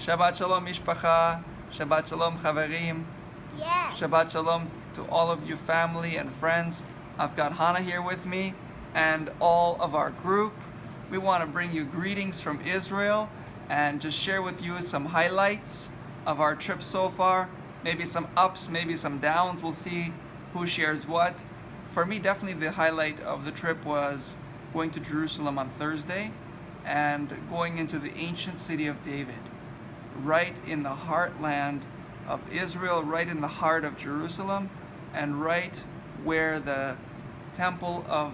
Shabbat Shalom Mishpacha. Shabbat Shalom Chaverim. Yes. Shabbat Shalom to all of you family and friends. I've got Hannah here with me and all of our group. We want to bring you greetings from Israel and just share with you some highlights of our trip so far. Maybe some ups, maybe some downs. We'll see who shares what. For me, definitely the highlight of the trip was going to Jerusalem on Thursday and going into the ancient city of David, right in the heartland of Israel, right in the heart of Jerusalem, and right where the temple of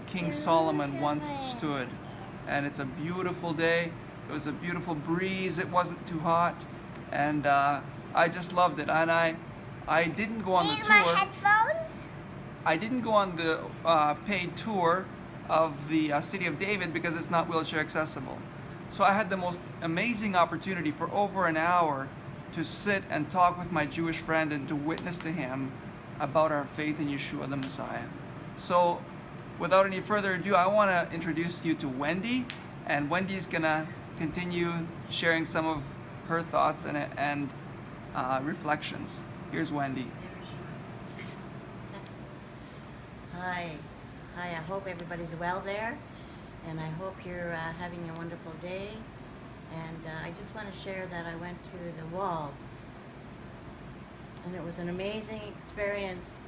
King Solomon once stood. And it's a beautiful day. It was a beautiful breeze. It wasn't too hot, and I just loved it. And I didn't go on the tour. My headphones? I didn't go on the paid tour of the city of David because it's not wheelchair accessible. So I had the most amazing opportunity for over an hour to sit and talk with my Jewish friend and to witness to him about our faith in Yeshua the Messiah. So without any further ado, I want to introduce you to Wendy, and Wendy's gonna continue sharing some of her thoughts and reflections. Here's Wendy. Hi, I hope everybody's well there, and I hope you're having a wonderful day. And I just want to share that I went to the wall, and it was an amazing experience.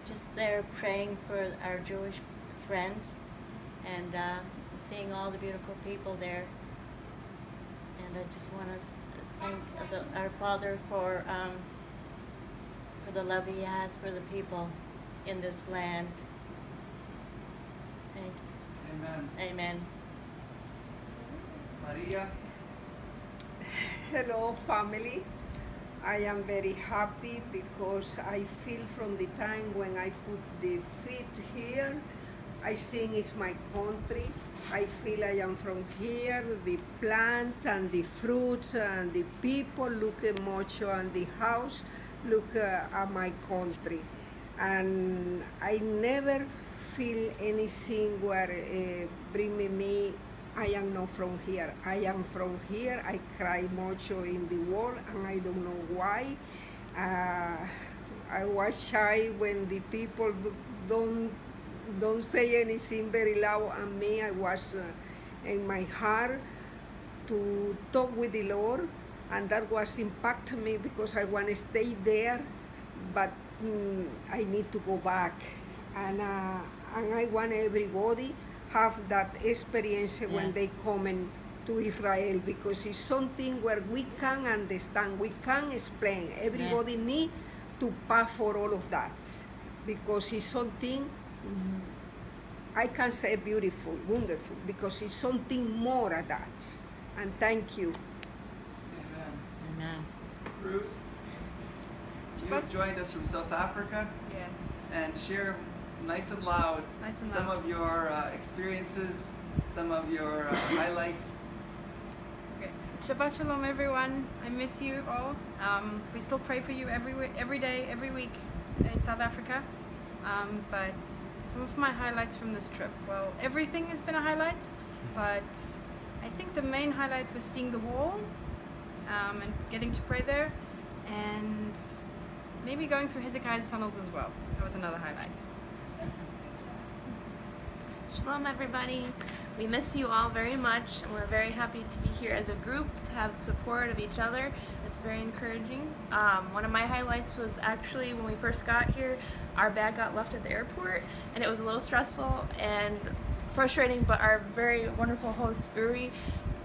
Just there praying for our Jewish friends, and seeing all the beautiful people there. And I just want to thank our Father for the love He has for the people in this land. Thanks. Amen. Amen. Maria. Hello, family. I am very happy because I feel from the time when I put the feet here, I think it's my country. I feel I am from here. The plant and the fruits and the people look much on the house, look at my country. And I never feel anything where bring me, I am not from here. I am from here. I cry much in the world, and I don't know why. I was shy when the people don't say anything very loud at me. I was in my heart to talk with the Lord, and that was impact me because I want to stay there, but I need to go back, and I want everybody have that experience when they come to Israel, because it's something where we can understand, we can explain. Everybody need to pass for all of that, because it's something I can say beautiful, wonderful, because it's something more than that. And thank you. Amen. Amen. Ruth, you joined us from South Africa. Yes. And share nice and loud some of your experiences, some of your highlights. Okay. Shabbat Shalom, everyone. I miss you all. We still pray for you every day, every week in South Africa. But some of my highlights from this trip, well, everything has been a highlight, but I think the main highlight was seeing the wall and getting to pray there, and maybe going through Hezekiah's tunnels as well. That was another highlight. Shalom, everybody. We miss you all very much, and we're very happy to be here as a group, to have the support of each other. It's very encouraging. One of my highlights was actually when we first got here, our bag got left at the airport, and it was a little stressful and frustrating, but our very wonderful host, Uri,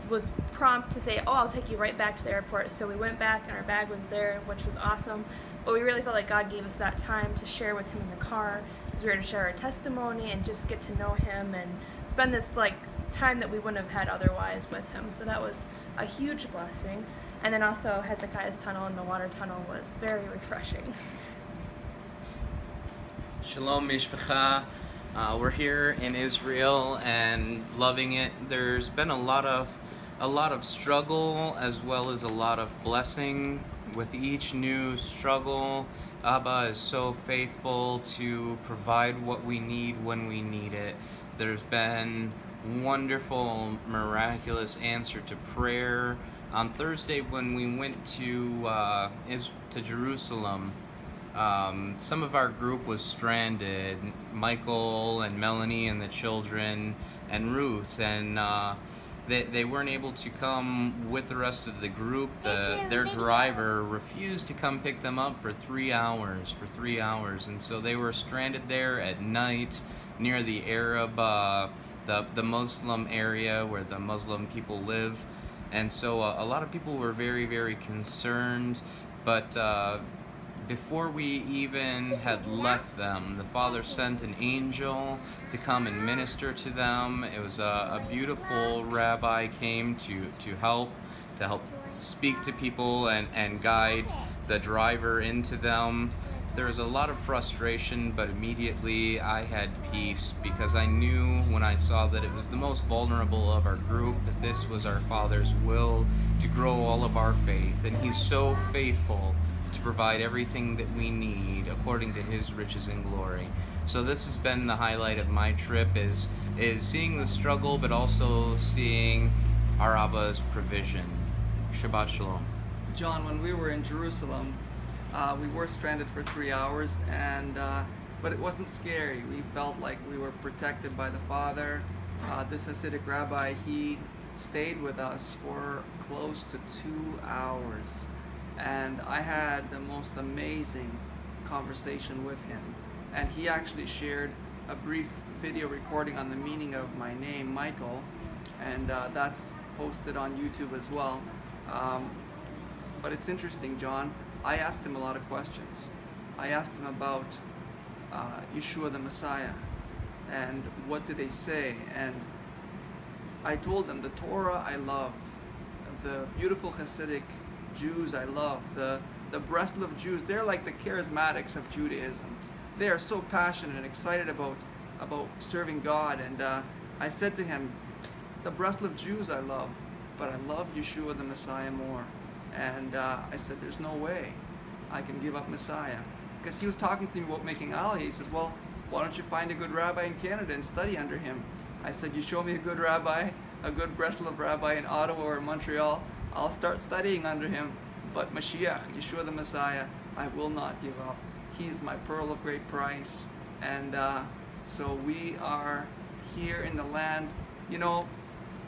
was prompt to say, oh, I'll take you right back to the airport. So we went back, and our bag was there, which was awesome. But we really felt like God gave us that time to share with him in the car, because we were to share our testimony and just get to know him and spend this time that we wouldn't have had otherwise with him. So that was a huge blessing. And then also Hezekiah's tunnel and the water tunnel was very refreshing. Shalom Mishpacha. We're here in Israel and loving it. There's been a lot of struggle as well as a lot of blessing. With each new struggle, Abba is so faithful to provide what we need when we need it. There's been wonderful, miraculous answer to prayer. On Thursday, when we went to Jerusalem, some of our group was stranded. Michael and Melanie and the children and Ruth, and they weren't able to come with the rest of the group. Their driver refused to come pick them up for 3 hours. And so they were stranded there at night near the Arab, the Muslim area where the Muslim people live. And so a lot of people were very, very concerned. But before we even had left them, the Father sent an angel to come and minister to them. It was a beautiful rabbi came to help speak to people and guide the driver into them. There was a lot of frustration, but immediately I had peace because I knew when I saw that it was the most vulnerable of our group, that this was our Father's will to grow all of our faith. And He's so faithful to provide everything that we need according to His riches and glory. So this has been the highlight of my trip, is seeing the struggle, but also seeing our Abba's provision. Shabbat Shalom. John, when we were in Jerusalem, we were stranded for 3 hours, but it wasn't scary. We felt like we were protected by the Father. This Hasidic rabbi, he stayed with us for close to 2 hours, and I had the most amazing conversation with him. And he actually shared a brief video recording on the meaning of my name, Michael, and that's posted on YouTube as well. But it's interesting, John. I asked him a lot of questions. I asked him about Yeshua the Messiah and what do they say, and I told him the Torah I love, the beautiful Hasidic Jews I love, the Breslov Jews, they're like the charismatics of Judaism. They are so passionate and excited about serving God, and I said to him, the Breslov Jews I love, but I love Yeshua the Messiah more. And I said, there's no way I can give up Messiah. Because he was talking to me about making Aliyah. He says, well, why don't you find a good rabbi in Canada and study under him? I said, you show me a good rabbi, a good Breslov rabbi in Ottawa or Montreal, I'll start studying under him. But Mashiach, Yeshua the Messiah, I will not give up. He's my pearl of great price. And so we are here in the land. You know,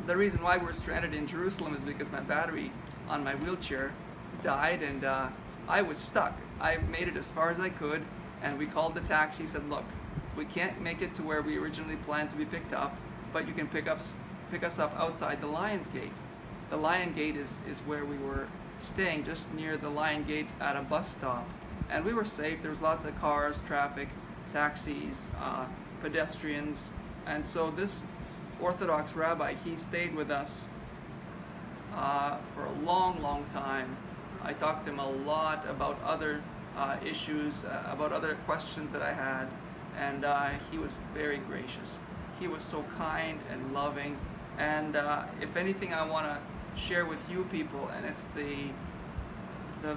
the reason why we're stranded in Jerusalem is because my battery on my wheelchair died, and I was stuck. I made it as far as I could, and we called the taxi, said, look, we can't make it to where we originally planned to be picked up, but you can pick us up outside the Lion's Gate. The Lion Gate is where we were staying, just near the Lion Gate at a bus stop. And we were safe. There was lots of cars, traffic, taxis, pedestrians. And so this Orthodox rabbi, he stayed with us for a long, long time. I talked to him a lot about other issues, about other questions that I had, and he was very gracious. He was so kind and loving, and if anything I want to share with you people, and it's the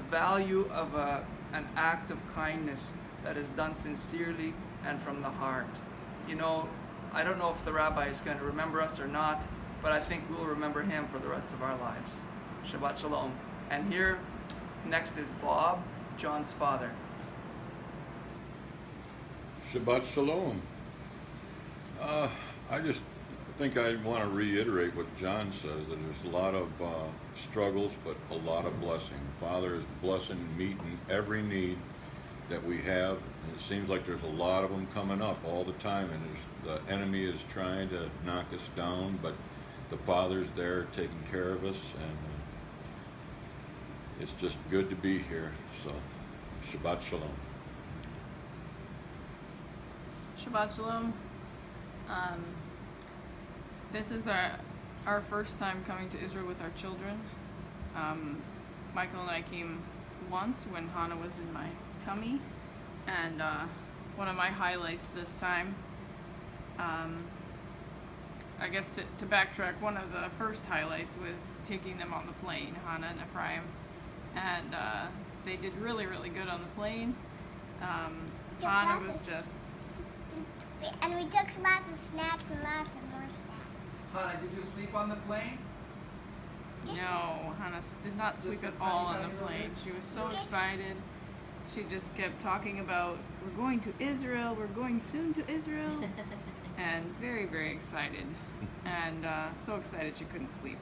value of an act of kindness that is done sincerely and from the heart. You know, I don't know if the rabbi is going to remember us or not, but I think we'll remember him for the rest of our lives. Shabbat Shalom. And here, next is Bob, John's father. Shabbat Shalom. I just think I want to reiterate what John says, that there's a lot of struggles, but a lot of blessing. Father is blessing and meeting every need that we have, and it seems like there's a lot of them coming up all the time, and the enemy is trying to knock us down, but the Father's there taking care of us, and it's just good to be here. So, Shabbat Shalom. Shabbat Shalom. This is our first time coming to Israel with our children. Michael and I came once when Hannah was in my tummy, and one of my highlights this time, I guess to backtrack, one of the first highlights was taking them on the plane, Hannah and Ephraim, and they did really, really good on the plane. Hannah was just... And we took lots of snacks and lots of more snacks. Hannah, did you sleep on the plane? No, Hannah did not sleep at all on the plane. She was so excited. She just kept talking about, we're going to Israel, we're going soon to Israel. And very, very excited. And so excited she couldn't sleep.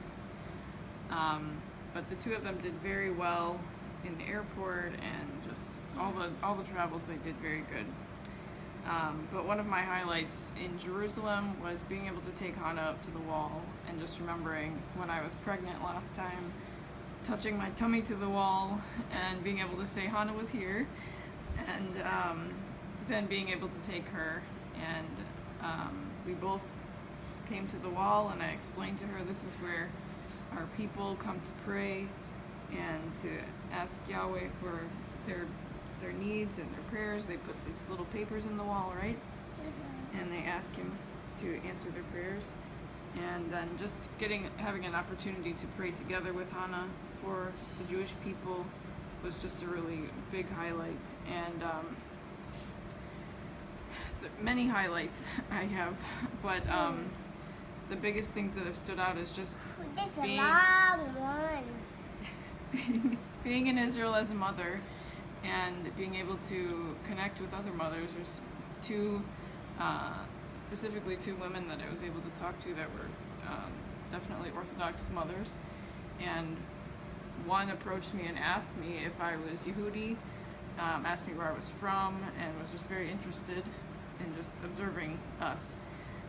But the two of them did very well in the airport, and just all the travels they did very good. But one of my highlights in Jerusalem was being able to take Hannah up to the wall and just remembering when I was pregnant last time, touching my tummy to the wall and being able to say Hannah was here, and then being able to take her, and we both came to the wall, and I explained to her this is where our people come to pray and to ask Yahweh for their needs and their prayers. They put these little papers in the wall, right? And they ask him to answer their prayers. And then just having an opportunity to pray together with Hannah for the Jewish people was just a really big highlight. And many highlights I have, but the biggest things that have stood out is just This is a long one. being in Israel as a mother and being able to connect with other mothers. There's specifically two women that I was able to talk to that were definitely Orthodox mothers, and one approached me and asked me if I was Yehudi, asked me where I was from, and was just very interested in just observing us.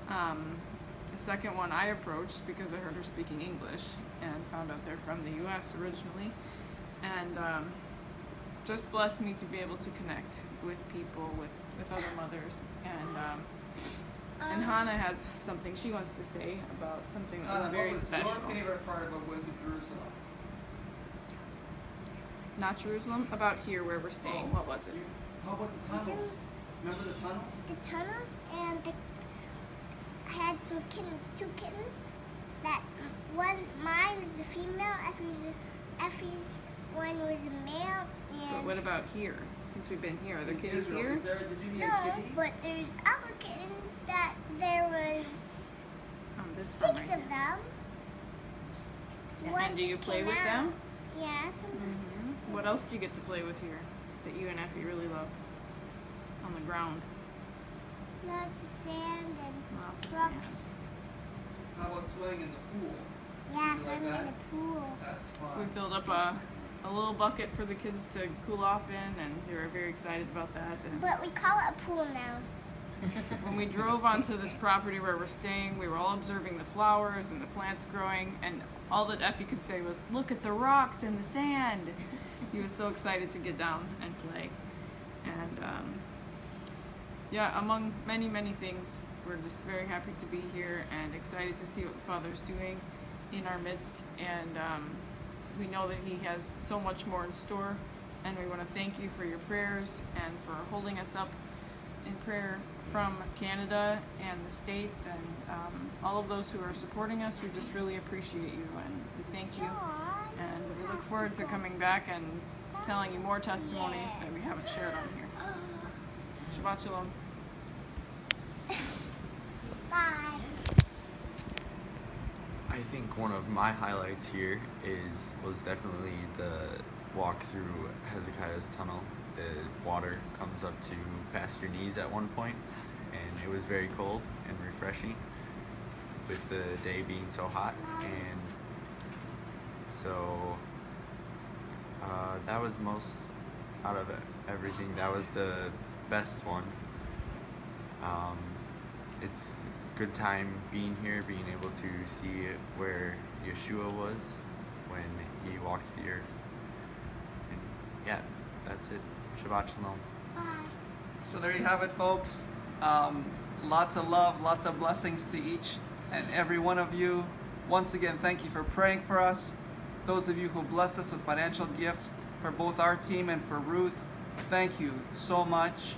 The second one I approached because I heard her speaking English and found out they're from the US originally, and just blessed me to be able to connect with people, with other mothers. And Hannah has something she wants to say about something that was very special. What was your favorite part about going to Jerusalem? Not Jerusalem, about here where we're staying. What was it? How about the tunnels? Remember the tunnels? The tunnels, and I had some kittens, two kittens. Mine was a female, Effie's one was a male. And But what about here? Since we've been here, are there kitties Israel, here? did you meet a no, kitty? but there's other kittens that there was This one 6 right of here. them. And One do you just play came with out. them? Yeah, some. What else do you get to play with here that you and Effie really love? On the ground. Lots of sand and Lots of rocks. sand. How about swimming in the pool? Yeah, You like swimming in that? the pool. That's We fun. filled up a little bucket for the kids to cool off in, and they were very excited about that. And But we call it a pool now. when we drove onto this property where we're staying, we were all observing the flowers and the plants growing, and all that Effie could say was, "Look at the rocks and the sand." He was so excited to get down and play. And yeah, among many, many things, we're just very happy to be here and excited to see what the Father's doing in our midst. And we know that He has so much more in store, and we want to thank you for your prayers and for holding us up in prayer from Canada and the States, and all of those who are supporting us. We just really appreciate you, and we thank you. And we look forward to coming back and telling you more testimonies that we haven't shared on here. Shabbat Shalom. Bye. I think one of my highlights here was definitely the walk through Hezekiah's tunnel. The water comes up to past your knees at one point, and it was very cold and refreshing with the day being so hot. And so that was most out of everything. That was the best one. It's a good time being here, being able to see where Yeshua was when he walked the earth. And yeah, that's it. Shabbat Shalom. Bye. So there you have it, folks. Lots of love, lots of blessings to each and every one of you. Once again, thank you for praying for us. Those of you who bless us with financial gifts for both our team and for Ruth, thank you so much.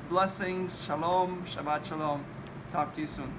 Blessings, shalom, Shabbat shalom. Talk to you soon.